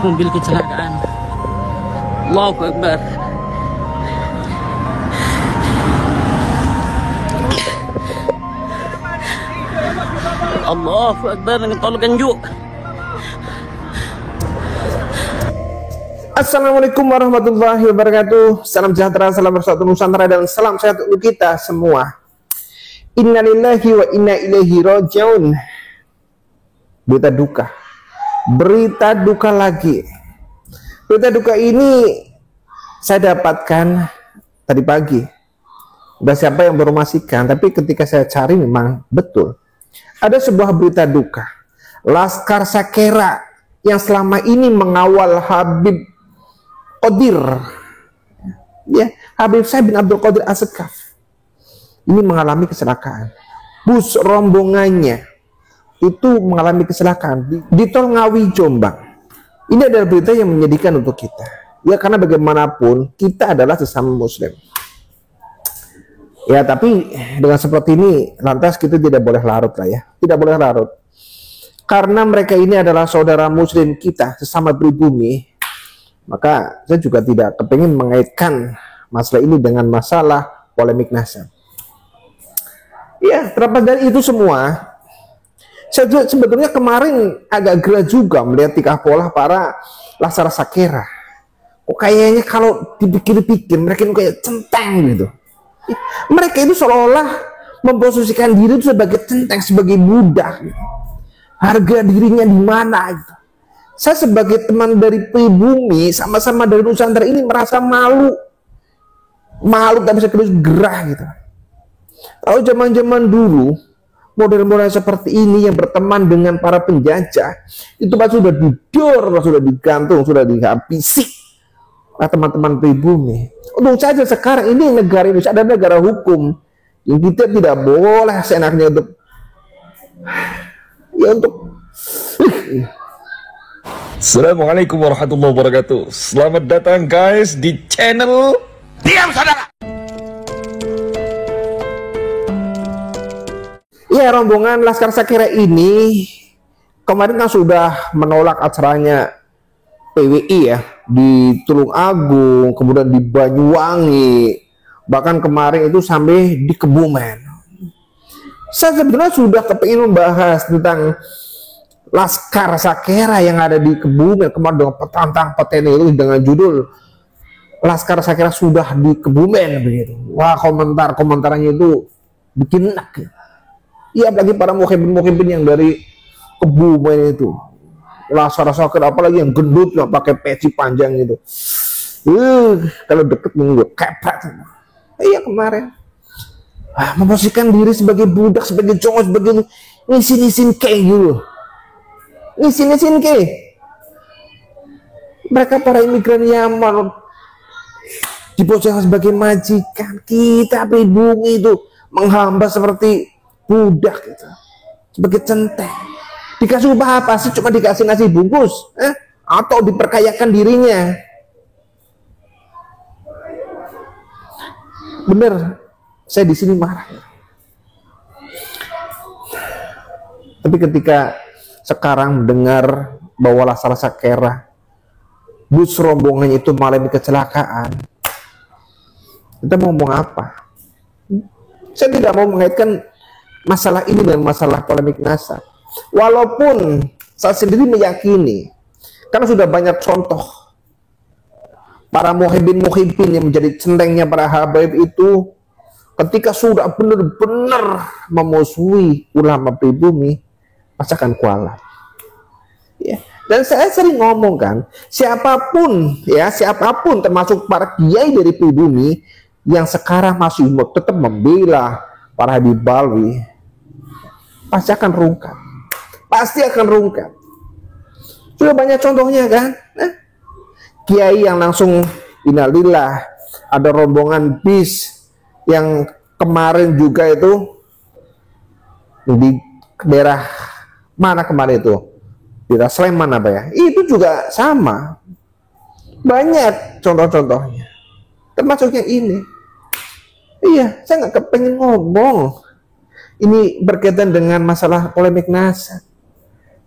mobil kecelakaan. Allahu Akbar. Allahu Akbar, tolong yuk. Assalamualaikum warahmatullahi wabarakatuh. Salam sejahtera, salam bersatu Nusantara, dan salam sehat untuk kita semua. Innalillahi wa inna ilaihi rajiun. Berita duka, berita duka lagi. Berita duka ini saya dapatkan tadi pagi. Udah siapa yang berumasikan, tapi ketika saya cari memang betul. Ada sebuah berita duka. Laskar Sakera yang selama ini mengawal Habib Qadir, ya, Habib Syekh bin Abdul Qadir As-Sekaf, ini mengalami kecelakaan. Bus rombongannya itu mengalami kecelakaan di Tol Ngawi, Jombang. Ini adalah berita yang menyedihkan untuk kita. Ya, karena bagaimanapun kita adalah sesama muslim. Ya, tapi dengan seperti ini lantas kita tidak boleh larut lah ya. Tidak boleh larut. Karena mereka ini adalah saudara muslim kita, sesama pribumi. Maka saya juga tidak kepingin mengaitkan masalah ini dengan masalah polemik nasab. Ya, terlepas dari itu semua, saya sebetulnya kemarin agak gerah juga melihat tingkah pola para Laskar Sakera. Kok kayaknya kalau dipikir-pikir mereka ini kayak centeng gitu. Mereka itu seolah-olah memposisikan diri itu sebagai centeng, sebagai budak gitu. Harga dirinya di mana gitu. Saya sebagai teman dari pribumi, sama-sama dari Nusantara ini merasa malu tak bisa terus gerah gitu. Kalau zaman-zaman dulu model-model seperti ini yang berteman dengan para penjajah itu pasti sudah didor, sudah digantung, sudah dihabisi teman-teman pribumi. Untung saja sekarang ini negara Indonesia adalah negara hukum yang kita tidak boleh seenaknya untuk Assalamualaikum warahmatullahi wabarakatuh. Selamat datang guys di channel Diam Saudara. Ya, rombongan Laskar Sakera ini kemarin kan sudah menolak acaranya PWI ya di Tulung Agung, kemudian di Banyuwangi, bahkan kemarin itu sampai di Kebumen. Saya sebetulnya sudah kepingin membahas tentang Laskar Sakera yang ada di Kebumen kemarin dengan petantang petene itu dengan judul Laskar Sakera sudah di Kebumen begitu. Wah, komentarnya itu bikin enak ya. Iya, apalagi para muhibin yang dari Kebumen itu. Laskar Sakera apalagi yang gendut yang pakai peci panjang itu. Kalau deket minggu kepet. Iya, kemarin memposisikan diri sebagai budak, sebagai cowok, sebagai ngisin kayak gitu. Ngisin ke mereka para imigran Yaman diposisikan sebagai majikan. Kita pribumi itu menghamba seperti budak gitu, sebagai centeng. Dikasih upah apa sih? Cuma dikasih nasi bungkus atau diperkayakan dirinya. Bener, saya di sini marah. Tapi ketika sekarang mendengar bahwa Laskar Sakera bus rombongan itu mengalami kecelakaan, kita mau ngomong apa? Saya tidak mau mengaitkan masalah ini dengan masalah polemik nasab. Walaupun saya sendiri meyakini, karena sudah banyak contoh para muhibin yang menjadi centengnya para habaib itu, ketika sudah benar-benar memusuhi ulama pribumi, pasti akan kualat. Ya. Dan saya sering ngomong kan, siapapun termasuk para kiai dari pribumi yang sekarang masih tetap membela para Habib Balwi, pasti akan rungkat. Sudah banyak contohnya kan. Kiai yang langsung innalillah, ada rombongan bis yang kemarin juga itu di daerah mana kemarin itu, di Sleman apa ya, itu juga sama, banyak contoh-contohnya termasuk yang ini. Iya, saya nggak kepengen ngomong ini berkaitan dengan masalah polemik nasab,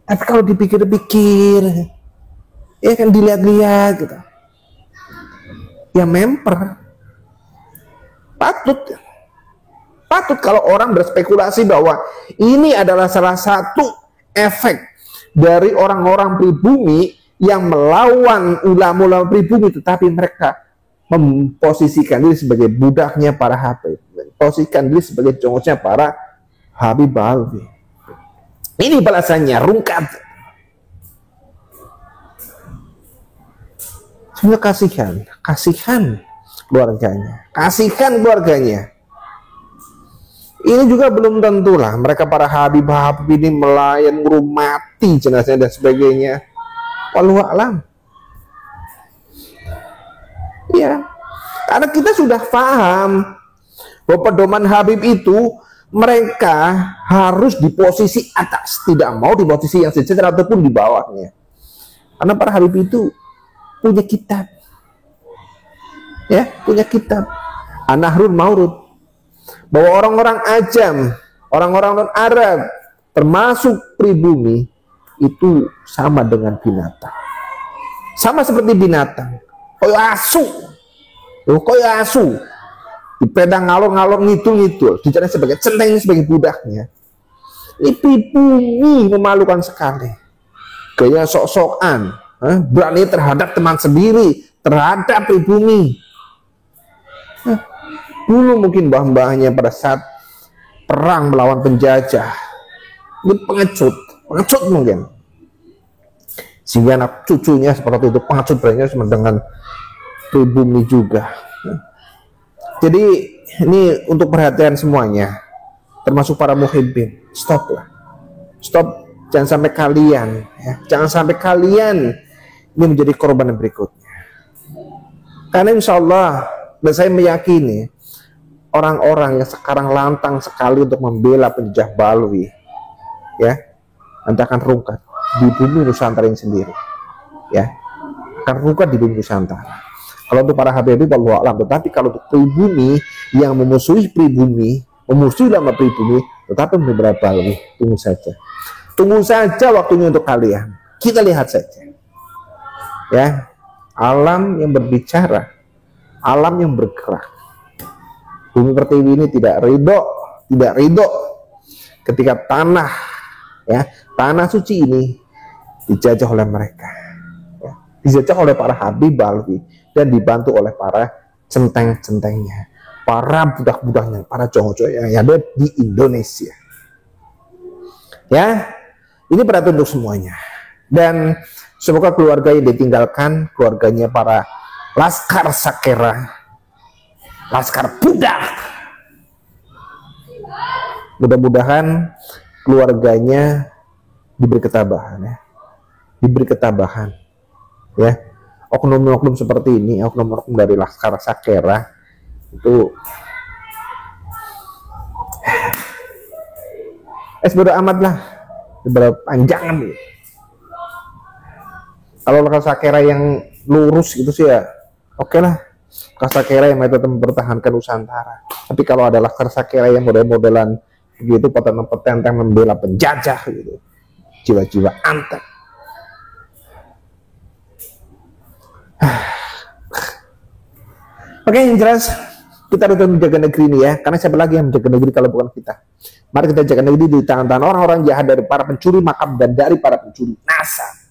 tapi kalau dipikir-pikir ya kan, dilihat-lihat gitu. Ya memper. Patut kalau orang berspekulasi bahwa ini adalah salah satu efek dari orang-orang pribumi yang melawan ulama-ulama pribumi, tetapi mereka memposisikan diri sebagai budaknya para Habib, memposisikan diri sebagai congosnya para Habib Alwi. Ini balasannya, rungkat. Sebenarnya kasihan keluarganya. Ini juga belum tentu lah mereka para Habib ini melayan, ngurumati jenazahnya dan sebagainya. Wallahu a'lam. Ya, karena kita sudah paham bahwa pedoman Habib itu mereka harus di posisi atas, tidak mau di posisi yang sejajar ataupun di bawahnya. Karena para Habib itu punya kitab, ya, punya kitab An-Nahrul Maurud, bahwa orang-orang ajam, orang-orang non Arab, termasuk pribumi, itu sama dengan binatang, sama seperti binatang. Koyo asu, di pedang ngalor-ngalor ngidul-ngidul, dicari sebagai centeng, sebagai budaknya. Ini pribumi memalukan sekali, gaya sok-sokan, berani terhadap teman sendiri, terhadap pribumi. Dulu mungkin mbah-mbahnya pada saat perang melawan penjajah, ini pengecut mungkin, sehingga anak cucunya seperti itu, pengecut berani sama dengan pribumi juga. Jadi ini untuk perhatian semuanya, termasuk para muhibbin. Stop, jangan sampai kalian ini menjadi korban yang berikutnya. Karena insya Allah, dan saya meyakini orang-orang yang sekarang lantang sekali untuk membela penjajah Balwi, ya, nanti akan rungkat di bumi Nusantara ini sendiri, ya, akan rungkat di bumi Nusantara. Kalau untuk para Habib, wallahu a'lam. Tetapi kalau untuk pribumi yang memusuhi pribumi, memusuhi ulama pribumi, tetapi membela Balwi, tunggu saja waktunya untuk kalian. Kita lihat saja, ya, alam yang berbicara, alam yang bergerak. Bumi Pertiwi ini tidak ridho ketika tanah, ya, tanah suci ini dijajah oleh mereka, ya, dijajah oleh para Habib Balwi dan dibantu oleh para centeng-centengnya, para budak-budaknya, para cowok-cowok yang ada di Indonesia. Ya, ini perhatian untuk semuanya. Dan semoga keluarga yang ditinggalkan, keluarganya para Laskar Sakera, Laskar budak, mudah-mudahan keluarganya diberi ketabahan, ya, ya. Oknum-oknum seperti ini, oknum-oknum dari Laskar Sakera itu bodo amat lah, beberapa panjangan gitu. Kalau Laskar Sakera yang lurus gitu sih ya oke lah, Laskar Sakera yang tetap mempertahankan Nusantara. Tapi kalau ada Laskar Sakera yang model-modelan begitu, petentang membela penjajah gitu, jiwa-jiwa antek. Oke, yang jelas kita harus menjaga negeri ini, ya, karena siapa lagi yang menjaga negeri kalau bukan kita. Mari kita jaga negeri di tangan-tangan orang-orang jahat, dari para pencuri makam dan dari para pencuri nasab.